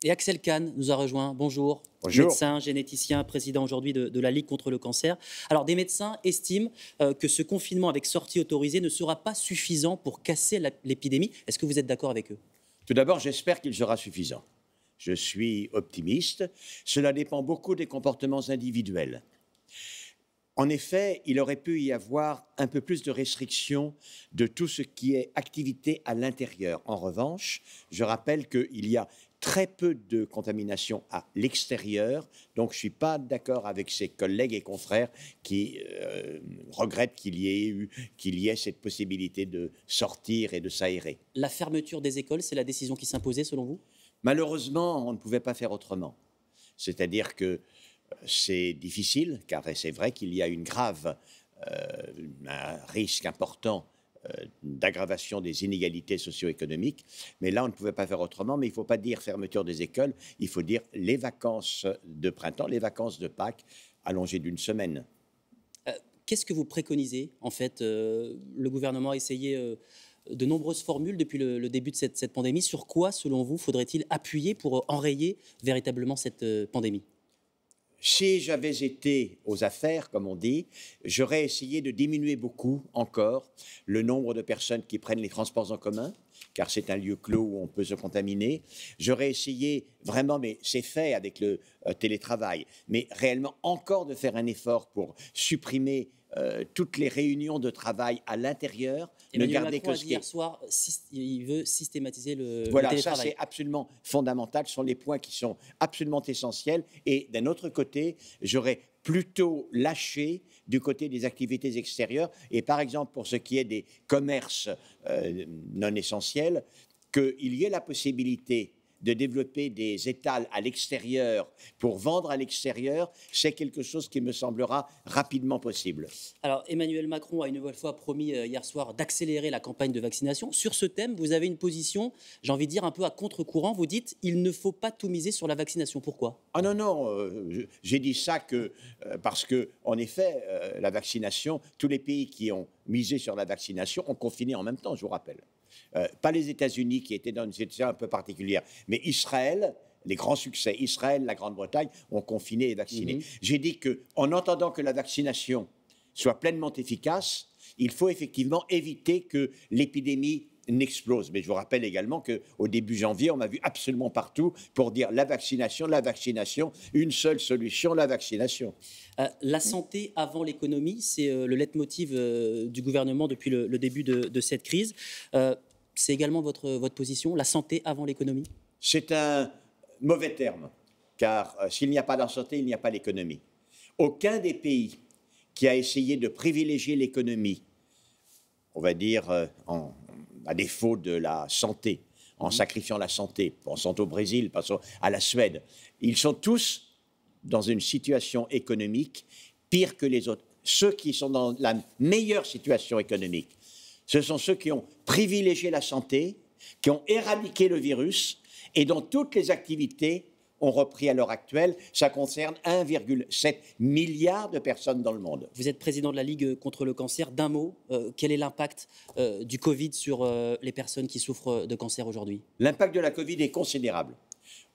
Et Axel Kahn nous a rejoint. Bonjour. Bonjour. Médecin, généticien, président aujourd'hui de la Ligue contre le cancer. Alors, des médecins estiment que ce confinement avec sortie autorisée ne sera pas suffisant pour casser l'épidémie. Est-ce que vous êtes d'accord avec eux? Tout d'abord, j'espère qu'il sera suffisant. Je suis optimiste. Cela dépend beaucoup des comportements individuels. En effet, il aurait pu y avoir un peu plus de restrictions de tout ce qui est activité à l'intérieur. En revanche, je rappelle qu'il y a très peu de contamination à l'extérieur, donc je ne suis pas d'accord avec ses collègues et confrères qui regrettent qu'il y ait cette possibilité de sortir et de s'aérer. La fermeture des écoles, c'est la décision qui s'imposait selon vous? Malheureusement, on ne pouvait pas faire autrement. C'est-à-dire que c'est difficile, car c'est vrai qu'il y a un risque important d'aggravation des inégalités socio-économiques, mais là, on ne pouvait pas faire autrement. Mais il ne faut pas dire fermeture des écoles, il faut dire les vacances de printemps, les vacances de Pâques, allongées d'une semaine. Qu'est-ce que vous préconisez? En fait, le gouvernement a essayé de nombreuses formules depuis le début de cette pandémie. Sur quoi, selon vous, faudrait-il appuyer pour enrayer véritablement cette pandémie? Si j'avais été aux affaires, comme on dit, j'aurais essayé de diminuer beaucoup encore le nombre de personnes qui prennent les transports en commun, car c'est un lieu clos où on peut se contaminer. J'aurais essayé vraiment, mais c'est fait avec le télétravail, mais réellement encore de faire un effort pour supprimer toutes les réunions de travail à l'intérieur. Emmanuel Macron a dit hier soir, il veut systématiser le Voilà, télétravail. ça c'est absolument fondamental, ce sont les points qui sont absolument essentiels. Et d'un autre côté, j'aurais plutôt lâché du côté des activités extérieures. Et par exemple, pour ce qui est des commerces non essentiels, qu'il y ait la possibilité de développer des étals à l'extérieur pour vendre à l'extérieur, c'est quelque chose qui me semblera rapidement possible. Alors, Emmanuel Macron a une nouvelle fois promis hier soir d'accélérer la campagne de vaccination. Sur ce thème, vous avez une position, j'ai envie de dire, un peu à contre-courant. Vous dites, il ne faut pas tout miser sur la vaccination. Pourquoi? Ah non, non, j'ai dit ça parce que, en effet, la vaccination, tous les pays qui ont misé sur la vaccination ont confiné en même temps, je vous rappelle. Pas les États-Unis qui étaient dans une situation un peu particulière, mais Israël, les grands succès, Israël, la Grande-Bretagne, ont confiné et vacciné. J'ai dit qu'en attendant que la vaccination soit pleinement efficace, il faut effectivement éviter que l'épidémie n'explose. Mais je vous rappelle également qu'au début janvier, on m'a vu absolument partout pour dire la vaccination, une seule solution, la vaccination. La santé avant l'économie, c'est le leitmotiv du gouvernement depuis le début de cette crise. C'est également votre position, la santé avant l'économie? C'est un mauvais terme, car s'il n'y a pas la santé, il n'y a pas l'économie. Aucun des pays qui a essayé de privilégier l'économie, on va dire à défaut de la santé, en sacrifiant la santé, pensons au Brésil, pensons à la Suède, ils sont tous dans une situation économique pire que les autres. Ceux qui sont dans la meilleure situation économique, ce sont ceux qui ont privilégié la santé, qui ont éradiqué le virus et dont toutes les activités ont repris à l'heure actuelle. Ça concerne 1,7 milliard de personnes dans le monde. Vous êtes président de la Ligue contre le cancer. D'un mot, quel est l'impact du Covid sur les personnes qui souffrent de cancer aujourd'hui? L'impact de la Covid est considérable.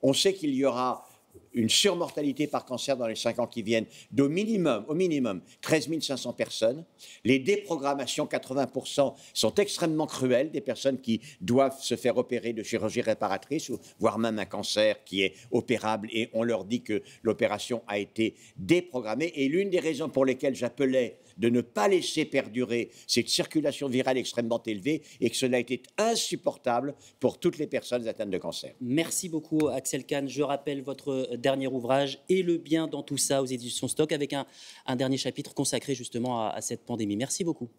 On sait qu'il y aura une surmortalité par cancer dans les 5 ans qui viennent d'au minimum 13 500 personnes. Les déprogrammations, 80%, sont extrêmement cruelles, des personnes qui doivent se faire opérer de chirurgie réparatrice, ou voire même un cancer qui est opérable, et on leur dit que l'opération a été déprogrammée. Et l'une des raisons pour lesquelles j'appelais de ne pas laisser perdurer cette circulation virale extrêmement élevée, et que cela était insupportable pour toutes les personnes atteintes de cancer. Merci beaucoup, Axel Kahn. Je rappelle votre dernier ouvrage, Et le bien dans tout ça, aux éditions Stock, avec un dernier chapitre consacré justement à cette pandémie. Merci beaucoup.